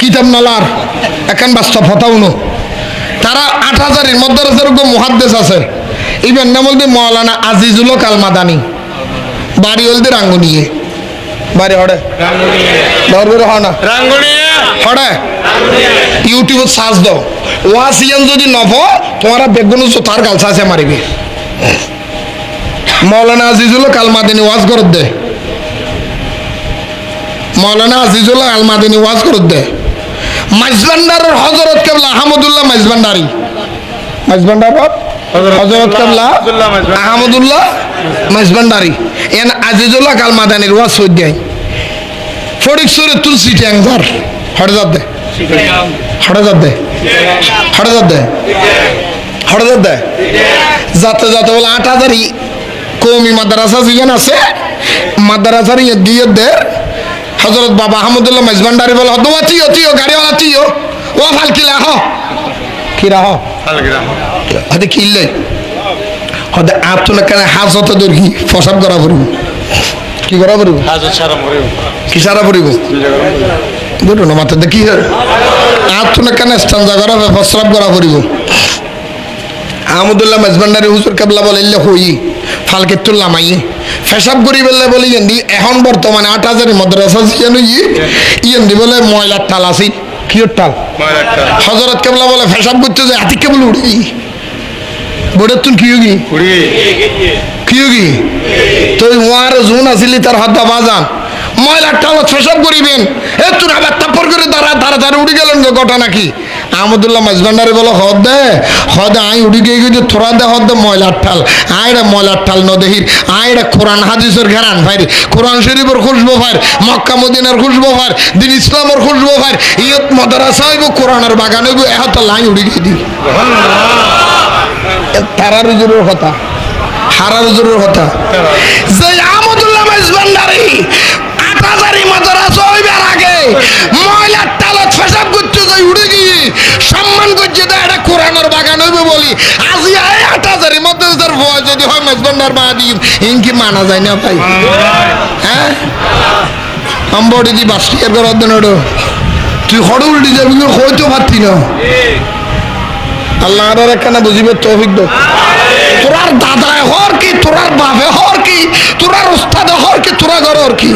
কিতাব নালার এখন বাস্তব হতাও নো তারা 8000-এর মাদ্রাসার মুহাদ্দিস আছে ইবেন নাম বলতে মাওলানা আজিজুল হক আল মাদানী বাড়ি হলতে রাঙ্গুনিয়ে বাড়ি হড়ে দরবের হয় না হড়ে ইউটিউবে সার্চ দাও ওয়াসিয়ান যদি নভ তোমারা বেগুন তার গালসা আছে মারিবে মাওলানা আজিজুল হক আল মাদানী ওয়াজ করত দে মাওলানা আজিজুল হক আল মাদানী ওয়াজ করত দে মাইজভান্ডারের হযরত কেবলা আহমদুল্লাহ মাইজভান্ডারি মাইজভান্ডার হযরত কেবলা আহমদুল্লাহ মাইজভান্ডারি এন আজিজুল্লাহ আল মাদানীর ওয়াজ হই দেয় ফরিকসুরে তুলসি ট্যাঙ্গার হড়জাত দে হড়জাত দে হড়জাত দে হড়জাত দে যাতে যাতে বলে 8000-ই কওমি মাদ্রাসা যেখানে আছে মাদ্রাসার দিয়ে দে হযরত বাবা আহমদুল্লাহ মাইজভান্ডারি বলে দোয়া তিও গাড়িওয়ালা তিও ও ফালকিলা হ কিরা হ ফালকিরা হদে কিল্লে হদে আতনা কেন হাজত দরকি ফসাব করা পড়ব কি করা পড়ব হাজত সারা পড়ব কি সারা পড়ব দুটো না মাথা দেখি আতনা কেন স্টানজা করা ফসাব করা পড়ব আহমদুল্লাহ মাইজভান্ডারি হুজুর কেবলা বলে ইল্লা হই ফালকে তুল্লা মাই ফেসাব করি বলে বলি ইন্দি এখন বর্তমানে 8000-এর মাদ্রাসা জানো ইন্দি বলে ময়লার টাল আছে কিয়র টাল ময়লার টাল হযরত কেবলা বলে ফেসাব করতে যায় আতি কেবল উড়ি বড় তুন কি হোগি উড়ি কি হোগি তো ওয়ার জুন আসিলি তার হাতটা বাজান ময়লার টাল ফেসাব করিবেন এ তুই আবার তাপর করে দাঁড়া উড়ি গেলেন গোটা নাকি আহমদুল্লাহ মাইজভান্ডারি বলো হদ আই উড়ি গিয়ে গিয়ে থোড়া দে হদ ময়লার ঠাল আইরা ময়লার ঠাল নদেহির আইরা কোরআন হাদিসের ঘেরান ভাইরে কোরআন শরীফের খুশবো ভাই মক্কা মদিনার খুশবো ভাই দিন ইসলামের খুশবো ভাই ইয়ত মাদ্রাসা হইব কোরআনের বাগান হইব এত লাই উড়ি গিয়ে দি তারার হুজুরের কথা হারার হুজুরের কথা যে আহমদুল্লাহ মাইজভান্ডারি 8000-ই মাদ্রাসা হইবার আগে ময়লার টালত ফেসাব করতে যাই উড়ে গিয়ে সম্মান করছে দা এটা কোরআনের বাগান হইবে বলি আজি 8000-ই মাদ্রাসার ভয় যদি হয় মাইজভান্ডার বাদি ইনকি মানা যায় না ভাই হ্যাঁ আমবড়ি দি বাস্টিয়ার করার দেন ওটো তুই হড় উল্টি যাবি হইতে পারতি না আল্লাহ আর একখানা বুঝিবে তৌফিক দাও তোরার দাদায় হর কি তোরার বাপে হর কি তোরার উস্তাদে হর কি তোরা ঘর হর কি